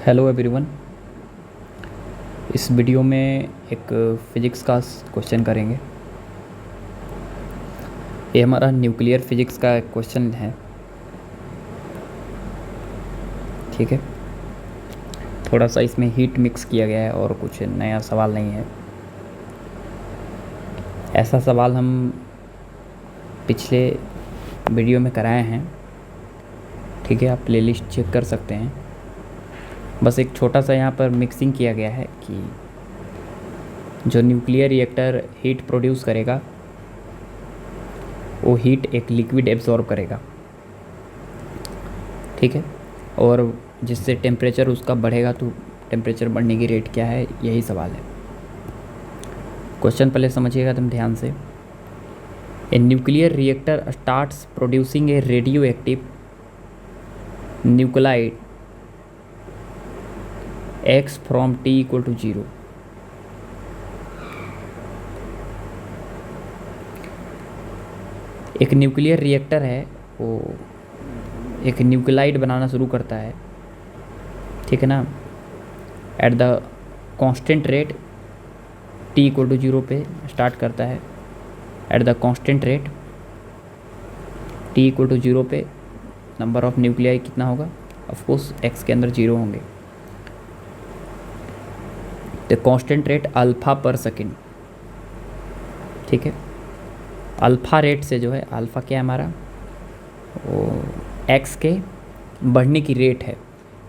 Hello everyone. इस video में एक फ़िज़िक्स का क्वेश्चन करेंगे। ये हमारा न्यूक्लियर फिज़िक्स का एक क्वेश्चन है। ठीक है, थोड़ा सा इसमें हीट मिक्स किया गया है और कुछ नया सवाल नहीं है। ऐसा सवाल हम पिछले वीडियो में कराए हैं। ठीक है, आप प्लेलिस्ट चेक कर सकते हैं। बस एक छोटा सा यहाँ पर मिक्सिंग किया गया है कि जो न्यूक्लियर रिएक्टर हीट प्रोड्यूस करेगा वो हीट एक लिक्विड एब्जॉर्ब करेगा। ठीक है, और जिससे टेम्परेचर उसका बढ़ेगा तो टेम्परेचर बढ़ने की रेट क्या है, यही सवाल है। क्वेश्चन पहले समझिएगा तुम ध्यान से। A nuclear reactor starts producing a radioactive nuclide x from t equal to 0। एक न्यूक्लियर रिएक्टर है, वो एक न्यूक्लाइड बनाना शुरू करता है। ठीक है ना, at the constant rate t equal to 0 पे स्टार्ट करता है। At the constant rate t equal to 0 पे नंबर ऑफ न्यूक्लियाई कितना होगा? ऑफ कोर्स x के अंदर 0 होंगे। द कांस्टेंट रेट अल्फ़ा पर सेकेंड। ठीक है, अल्फ़ा रेट से जो है, अल्फ़ा क्या है हमारा, वो x के बढ़ने की रेट है।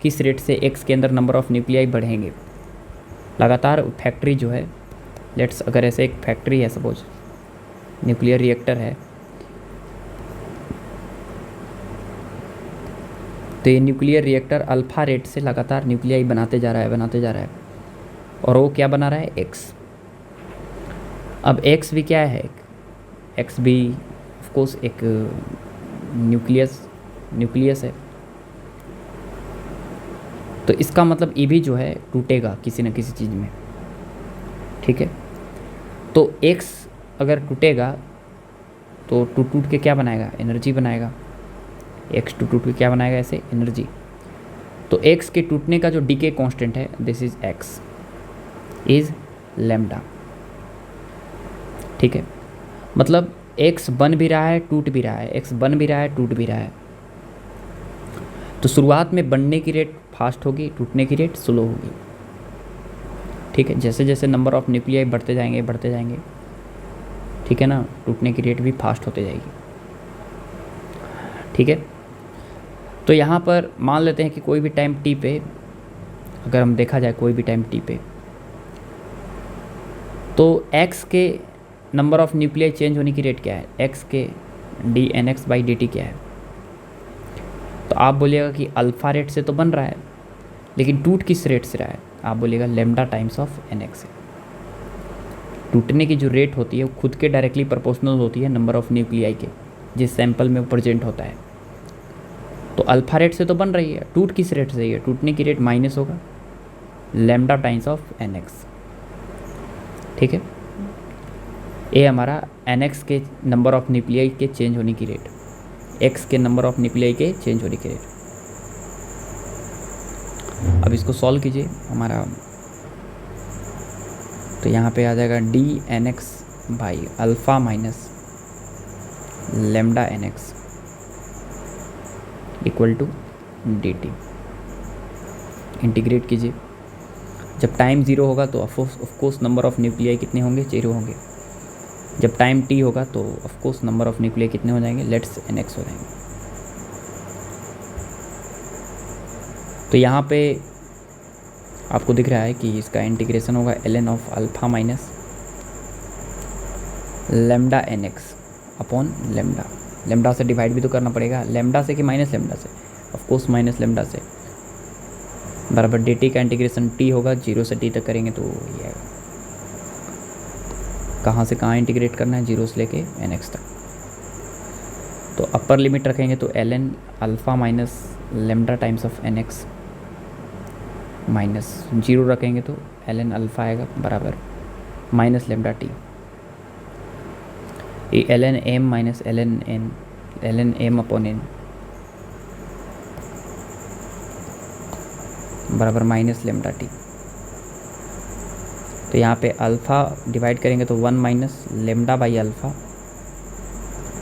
किस रेट से x के अंदर नंबर ऑफ़ न्यूक्लियाई बढ़ेंगे लगातार। फैक्ट्री जो है, लेट्स अगर ऐसे एक फैक्ट्री है, सपोज न्यूक्लियर रिएक्टर है, तो ये न्यूक्लियर रिएक्टर अल्फ़ा रेट से लगातार न्यूक्लियाई बनाते जा रहा है और वो क्या बना रहा है? x। अब x भी क्या है? x भी ऑफ कोर्स एक न्यूक्लियस है। तो इसका मतलब ये भी जो है टूटेगा किसी न किसी चीज़ में। ठीक है, तो x अगर टूटेगा तो टूट के क्या बनाएगा? एनर्जी बनाएगा। x टूट के क्या बनाएगा? ऐसे एनर्जी। तो x के टूटने का जो डीके कांस्टेंट है, this is x is lambda. ठीक है, मतलब x बन भी रहा है, टूट भी रहा है, x बन भी रहा है, टूट भी रहा है। तो शुरुआत में बनने की रेट फास्ट होगी, टूटने की रेट स्लो होगी। ठीक है, जैसे जैसे नंबर ऑफ न्यूक्लियाई बढ़ते जाएंगे, ठीक है ना, टूटने की रेट भी फास्ट होते जाएगी। ठीक है, तो यहाँ पर मान लेते हैं कि कोई भी टाइम t पे, अगर हम देखा जाए कोई भी टाइम t पे, तो x के नंबर ऑफ़ न्यूक्लियाई चेंज होने की रेट क्या है? x के dnx/dt क्या है? तो आप बोलिएगा कि अल्फ़ा रेट से तो बन रहा है, लेकिन टूट किस रेट से रहा है? आप बोलिएगा लैम्डा टाइम्स ऑफ nx से। टूटने की जो रेट होती है वो खुद के डायरेक्टली प्रोपोर्शनल होती है नंबर ऑफ़ न्यूक्लियाई के, जिस सैंपल में वो प्रेजेंट होता है। तो अल्फ़ा रेट से तो बन रही है, टूट किस रेट से है? टूटने की रेट माइनस होगा लैम्डा टाइम्स ऑफ nx। ठीक है, ये हमारा nx के नंबर ऑफ़ न्यूक्लियाई के चेंज होने की रेट, x के नंबर ऑफ़ न्यूक्लियाई के चेंज होने की रेट। अब इसको सॉल्व कीजिए हमारा, तो यहाँ पे आ जाएगा dnx by alpha minus lambda nx equal to dt। Integrate कीजिए। जब टाइम 0 होगा तो of course number of nuclei कितने होंगे? 0 होंगे। जब टाइम t होगा तो of course number of nuclei कितने हो जाएंगे? लेट्स nx हो जाएंगे। तो यहाँ पे आपको दिख रहा है कि इसका इंटीग्रेशन होगा ln of alpha minus lambda nx upon lambda. Lambda से डिवाइड भी तो करना पड़ेगा, लैम्डा से कि माइनस लैम्डा से? ऑफ कोर्स माइनस लैम्डा से, बराबर dt का इंटीग्रेशन t होगा, 0 से t तक करेंगे तो ये आएगा। कहाँ से कहाँ इंटीग्रेट करना है? 0 से लेके nx तक। तो अपर लिमिट रखेंगे तो ln alpha minus lambda times of nx minus 0 रखेंगे तो ln अल्फ़ा आएगा बराबर माइनस लैम्डा t। ये ln m minus ln m upon n, बराबर माइनस लेमडा टी। तो यहाँ पे अल्फ़ा डिवाइड करेंगे तो 1 minus lambda by alpha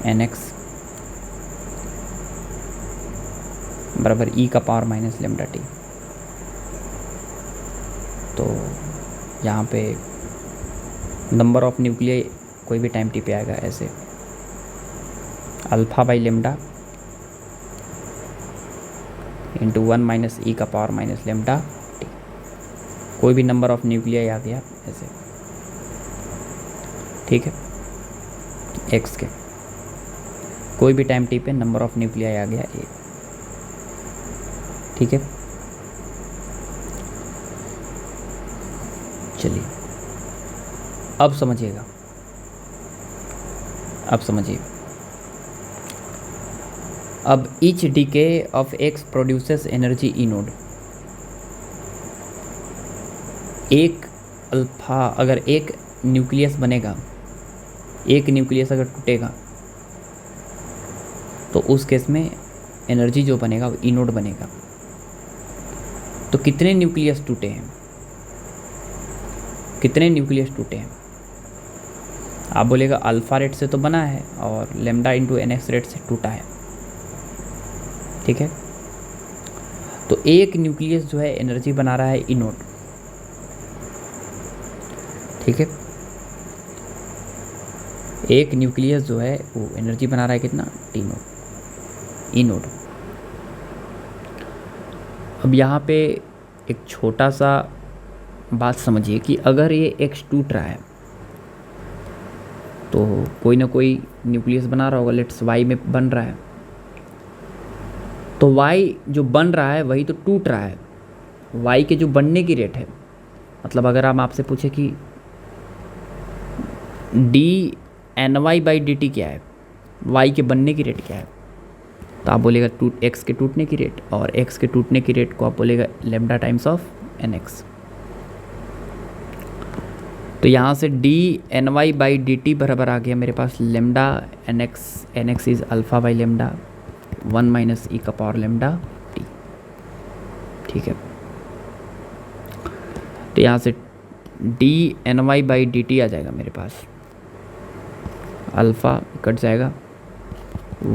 n x बराबर ई का पावर माइनस लेमडा टी। तो यहाँ पे नंबर ऑफ न्यूक्लियाई कोई भी टाइम टी पे आएगा ऐसे, alpha by lambda into 1 minus E का पावर माइनस लेमडा टी। कोई भी नंबर ऑफ न्यूक्लियाई आ गया ऐसे, ठीक है, एक्स के कोई भी टाइम टी पे नंबर ऑफ न्यूक्लियाई आ गया ए, ठीक है। चलिए अब समझिएगा, अब समझिए। अब each DK of x produces energy E node. एक अल्फा अगर एक न्यूक्लियस बनेगा, एक न्यूक्लियस अगर टूटेगा तो उस केस में एनर्जी जो बनेगा वो ई नोड बनेगा। तो कितने न्यूक्लियस टूटे हैं, कितने न्यूक्लियस टूटे हैं? आप बोलेगा अल्फ़ा रेट से तो बना है और lambda into n x rate से टूटा है, ठीक है। तो एक न्यूक्लियस जो है एनर्जी बना रहा है ई नोड, ठीक है। एक न्यूक्लियस जो है वो एनर्जी बना रहा है कितना, टी नोड, ई नोड। अब यहाँ पे एक छोटा सा बात समझिए कि अगर ये एक्स टूट रहा है तो कोई ना कोई न्यूक्लियस बना रहा होगा, लेट्स वाई में बन रहा है, तो वाई जो बन रहा है वही तो टूट रहा है। वाई के जो बनने की रेट है, मतलब अगर हम आपसे पूछे कि d N Y by D t क्या है, वाई के बनने की रेट क्या है, तो आप बोलेगा एक्स के टूटने की रेट, और एक्स के टूटने की रेट को आप बोलेगा lambda times of N X. तो यहाँ से D N Y by D T बराबर आ गया मेरे पास lambda N X is alpha by lambda 1 minus E का पावर लेमडा टी, ठीक है। तो यहाँ से D N Y by D T आ जाएगा मेरे पास, अल्फ़ा कट जाएगा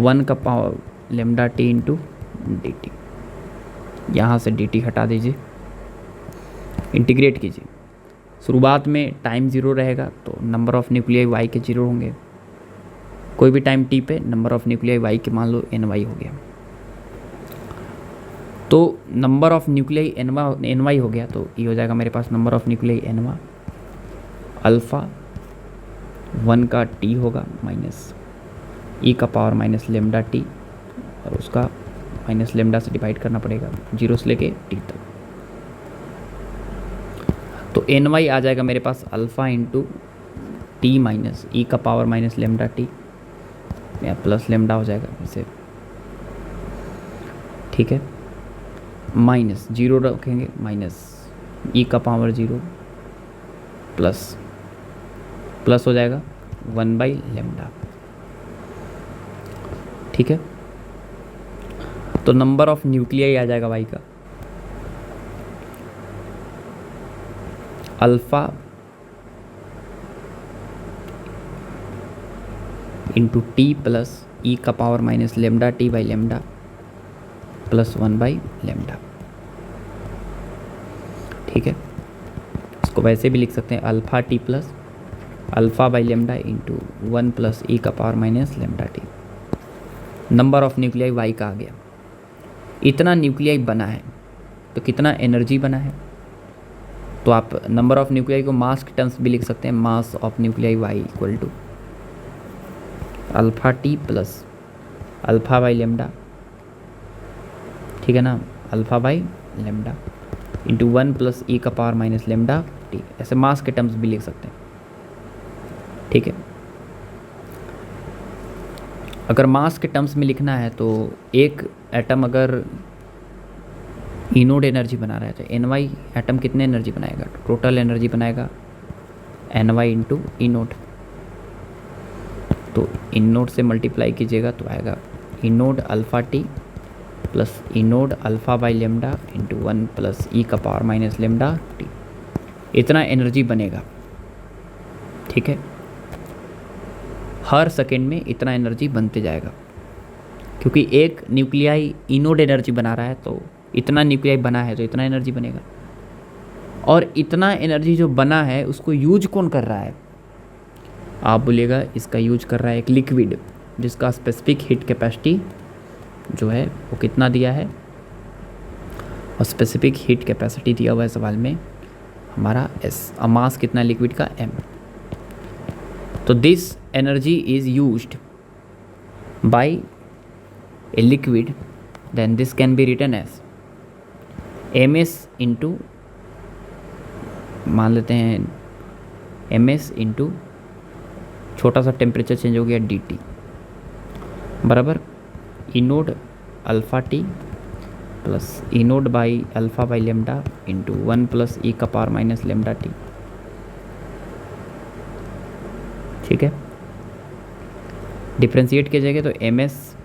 1 का power lambda T into D T. यहाँ से डी टी हटा दीजिए, इंटीग्रेट कीजिए। शुरुआत में टाइम ज़ीरो रहेगा तो नंबर ऑफ़ न्यूक्लियाई वाई के जीरो होंगे। कोई भी टाइम टी पे नंबर ऑफ़ न्यूक्लियाई वाई के मान लो एन वाई हो गया, तो number of nuclei n y हो गया, तो ये हो जाएगा मेरे पास number of nuclei n y alpha 1 का टी होगा माइनस ई का पावर माइनस लेमडा टी, और उसका माइनस लेमडा से डिवाइड करना पड़ेगा 0 से लेके टी तक। तो एन वाई आ जाएगा मेरे पास alpha into T minus E का पावर माइनस लेमडा टी, या प्लस लेमडा हो जाएगा इसे, ठीक है। माइनस 0 रखेंगे, माइनस ई का पावर 0 प्लस हो जाएगा 1 बाई लेमडा, ठीक है। तो नंबर ऑफ न्यूक्लियाई आ जाएगा वाई का alpha into T plus E का power minus lambda T by lambda plus 1 by lambda, ठीक है। इसको वैसे भी लिख सकते हैं alpha T plus alpha by lambda into 1 plus E का power minus lambda T. Number of nuclei Y का आ गया। इतना न्यूक्लियाई बना है तो कितना एनर्जी बना है, तो आप नंबर ऑफ न्यूक्लियाई को मास के टर्म्स भी लिख सकते हैं, mass of nuclei Y equal to alpha T plus alpha by lambda, ठीक है ना, alpha by lambda into 1 plus E का पावर माइनस लेमडा टी। ऐसे मास के टर्म्स भी लिख सकते हैं, ठीक है। अगर मास के टर्म्स में लिखना है तो एक एटम अगर ई नोड एनर्जी बना रहा है तो एन वाई एटम कितने एनर्जी बनाएगा, टोटल एनर्जी बनाएगा एन वाई इंटू ई नोड। तो इन नोड से मल्टीप्लाई कीजिएगा तो आएगा E naught alpha T plus E naught alpha by lambda into 1 plus E का पावर माइनस लेमडा टी, इतना एनर्जी बनेगा। ठीक है, हर सेकेंड में इतना एनर्जी बनते जाएगा, क्योंकि एक न्यूक्लियाई इनोड एनर्जी बना रहा है, तो इतना न्यूक्लियाई बना है तो इतना एनर्जी बनेगा। और इतना एनर्जी जो बना है उसको यूज कौन कर रहा है? आप बोलिएगा इसका यूज कर रहा है एक लिक्विड, जिसका स्पेसिफिक हीट कैपेसिटी जो है वो कितना दिया है, और स्पेसिफिक हीट कैपेसिटी दिया हुआ है सवाल में हमारा एस, और मास कितना लिक्विड का, एम। तो this energy is used by a liquid, then this can be written as m s into, मान लेते हैं एम एस इंटू छोटा सा टेम्परेचर चेंज हो गया डी टी, बराबर E naught alpha T plus E naught by alpha by lambda into 1 plus E का power minus lambda T. ठीक है, डिफ्रेंशिएट कीजिएगा तो M S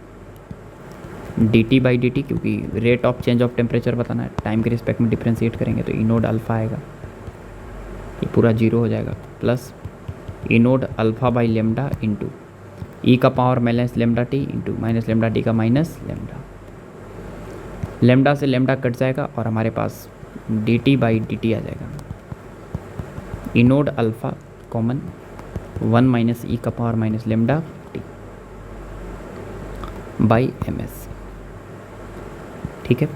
D T by D T, क्योंकि rate of change of temperature बताना है, time के respect में डिफ्रेंशिएट करेंगे तो ई नोड अल्फ़ा आएगा, ये पूरा जीरो हो जाएगा, plus E naught alpha by lambda into E का power minus lambda T into minus lambda T का माइनस लेमडा, लेमडा से लेमडा कट जाएगा और हमारे पास D T by D T आ जाएगा। E naught alpha common 1 minus E का power minus lambda T by M S. ठीक है,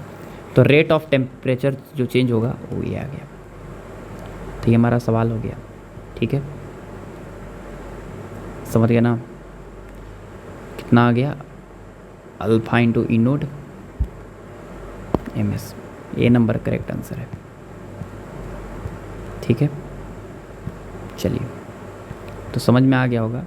तो रेट ऑफ टेम्परेचर जो चेंज होगा वो ये आ गया। तो ये हमारा सवाल हो गया। ठीक है, समझ गया ना, कितना आ गया, अल्फ़ा इंटू ई नोड एम एस, ये नंबर करेक्ट आंसर है। ठीक है, चलिए, तो समझ में आ गया होगा।